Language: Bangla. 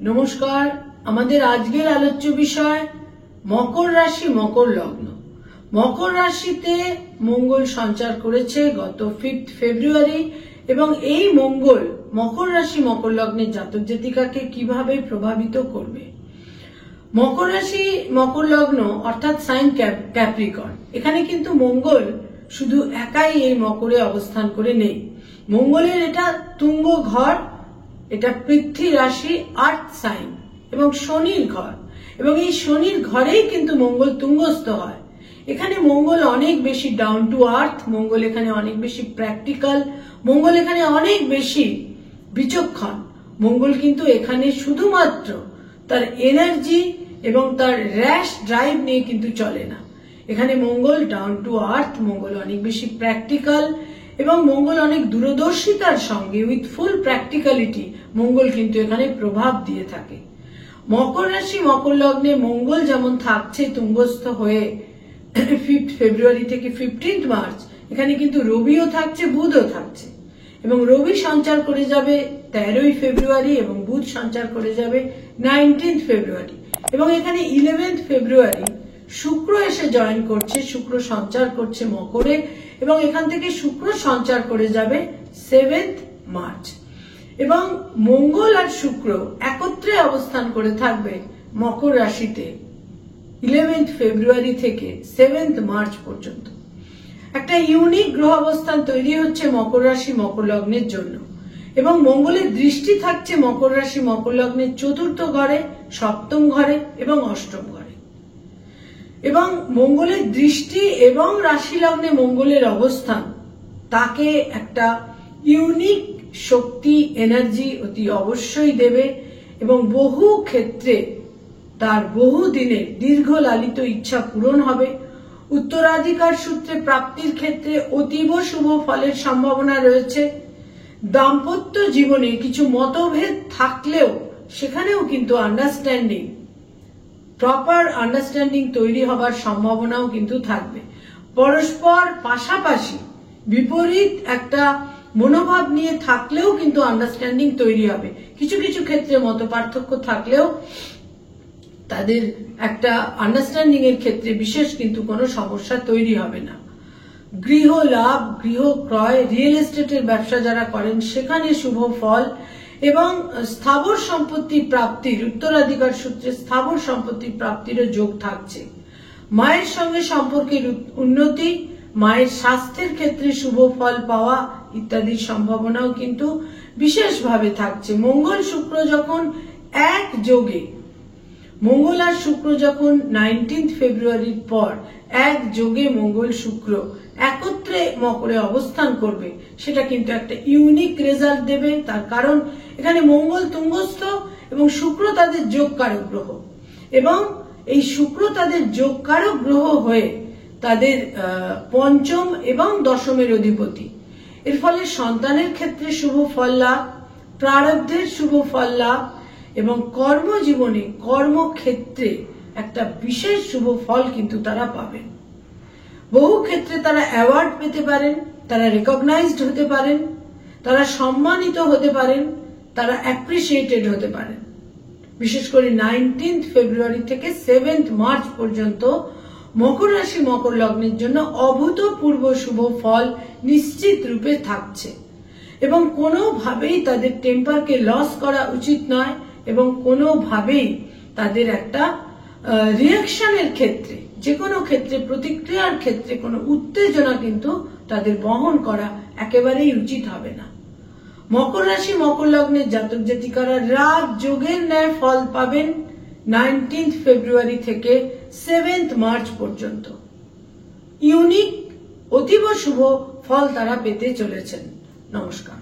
নমস্কার। আমাদের আজকের আলোচ্য বিষয় মকর রাশি, মকর লগ্ন। মকর রাশিতে মঙ্গল সঞ্চার করেছে গত 5 ফেব্রুয়ারি এবং এই মঙ্গল মকর রাশি, মকর লগ্নের জাতক জাতিকাকে কিভাবে প্রভাবিত করবে। মকর রাশি, মকর লগ্ন অর্থাৎ সাইন ক্যাপ্রিকর্ন। এখানে কিন্তু মঙ্গল শুধু একাই এই মকরে অবস্থান করে নেই। মঙ্গলের এটা তুঙ্গ ঘর, এটা পৃথ্বী রাশি, আর্থ সাইন এবং শনির ঘর, এবং এই শনির ঘরেই কিন্তু মঙ্গল তুঙ্গস্থ হয়। এখানে মঙ্গল অনেক বেশি ডাউন টু আর্থ, মঙ্গল এখানে অনেক বেশি প্র্যাকটিক্যাল, মঙ্গল এখানে অনেক বেশি বিচক্ষণ। মঙ্গল কিন্তু এখানে শুধুমাত্র তার এনার্জি এবং তার র্যাশ ড্রাইভ নিয়ে কিন্তু চলে না। এখানে মঙ্গল ডাউন টু আর্থ, মঙ্গল অনেক বেশি প্র্যাকটিক্যাল এবং মঙ্গল অনেক দূরদর্শিতার সঙ্গে উইথ ফুল প্র্যাকটিক্যালিটি মঙ্গল কিন্তু এখানে প্রভাব দিয়ে থাকে। মকর রাশি, মকর লগ্নে মঙ্গল যেমন থাকছে তুঙ্গস্থ হয়ে 5 ফেব্রুয়ারি থেকে 15 মার্চ, এখানে কিন্তু রবিও থাকছে, বুধও থাকছে, এবং রবি সঞ্চার করে যাবে 13 ফেব্রুয়ারি এবং বুধ সঞ্চার করে যাবে 19 ফেব্রুয়ারি, এবং এখানে 11 ফেব্রুয়ারি শুক্র এসে জয়েন করছে, শুক্র সঞ্চার করছে মকরে, এবং এখান থেকে শুক্র সঞ্চার করে যাবে 7 মার্চ, এবং মঙ্গল আর শুক্র একত্রে অবস্থান করে থাকবে মকর রাশিতে 11 ফেব্রুয়ারি থেকে 7 মার্চ পর্যন্ত। একটা ইউনিক গ্রহ অবস্থান তৈরি হচ্ছে মকর রাশি, মকর লগ্নের জন্য, এবং মঙ্গলের দৃষ্টি থাকছে মকর রাশি, মকর লগ্নের 4র্থ ঘরে, 7ম ঘরে এবং 8ম ঘরে, এবং মঙ্গলের দৃষ্টি এবং রাশি লগ্নে মঙ্গলের অবস্থান তাকে একটা ইউনিক শক্তি, এনার্জি অতি অবশ্যই দেবে, এবং বহু ক্ষেত্রে তার বহু দিনের দীর্ঘ লালিত ইচ্ছা পূরণ হবে। উত্তরাধিকার সূত্রে প্রাপ্তির ক্ষেত্রে অতীব শুভ ফলের সম্ভাবনা রয়েছে। দাম্পত্য জীবনে কিছু মতভেদ থাকলেও সেখানেও কিন্তু প্রপার আন্ডারস্ট্যান্ডিং তৈরি হবার সম্ভাবনাও কিন্তু থাকবে। পরস্পর পাশাপাশি বিপরীত একটা মনোভাব নিয়ে থাকলেও কিন্তু আন্ডারস্ট্যান্ডিং তৈরি হবে। কিছু কিছু ক্ষেত্রে মত পার্থক্য থাকলেও তাদের একটা আন্ডারস্ট্যান্ডিং এর ক্ষেত্রে বিশেষ কিন্তু কোনো সমস্যা তৈরি হবে না। গৃহ লাভ, গৃহ ক্রয়, রিয়েল এস্টেটের ব্যবসা যারা করেন সেখানে শুভ ফল, এবং স্থাবর সম্পত্তির প্রাপ্তির, উত্তরাধিকার সূত্রে স্থাবর সম্পত্তির প্রাপ্তিরও যোগ থাকছে। মায়ের সঙ্গে সম্পর্কের উন্নতি, মায়ের স্বাস্থ্যের ক্ষেত্রে শুভ ফল পাওয়া ইত্যাদির সম্ভাবনাও কিন্তু বিশেষভাবে থাকছে। মঙ্গল শুক্র যখন একযোগে, মঙ্গল আর শুক্র যখন 19 ফেব্রুয়ারির পর একযোগে মঙ্গল শুক্র একত্রে মকরে অবস্থান করবে, সেটা কিন্তু একটা ইউনিক রেজাল্ট দেবে। তার কারণ এখানে মঙ্গল তুঙ্গস্থ এবং শুক্র তাদের যোগকারক গ্রহ, এবং এই শুক্র তাদের যোগকারক গ্রহ হয়ে তাদের 5ম এবং 10মের অধিপতি। এর ফলে সন্তানের ক্ষেত্রে শুভ ফল লাভ, প্রারব্ধের শুভ ফল লাভ, এবং কর্মজীবনে, কর্মক্ষেত্রে একটা বিশেষ শুভ ফল কিন্তু তারা পাবেন। বহু ক্ষেত্রে তারা অ্যাওয়ার্ড পেতে পারেন, তারা রেকগনাইজড হতে পারেন, তারা সম্মানিত হতে পারেন, তারা অ্যাপ্রিসিয়েটেড হতে পারেন। বিশেষ করে 19 ফেব্রুয়ারি থেকে 7 মার্চ পর্যন্ত মকর রাশি, মকর লগ্নের জন্য অভূতপূর্ব শুভ ফল নিশ্চিত রূপে থাকছে, এবং কোনোভাবেই তাদের টেম্পারকে লস করা উচিত নয়, এবং কোনোভাবেই তাদের একটা রিয়াকশনের ক্ষেত্রে, যে কোনো ক্ষেত্রে, প্রতিক্রিয়ার ক্ষেত্রে কোনো উত্তেজনা কিন্তু তাদের বহন করা একেবারেই উচিত হবে না। মকর রাশি, মকর লগ্নের জাতক জাতিকারা রাজ যোগের ন্যায় ফল পাবেন 19 ফেব্রুয়ারি থেকে 7 মার্চ পর্যন্ত। ইউনিক, অতীব শুভ ফল তারা পেতে চলেছেন। নমস্কার।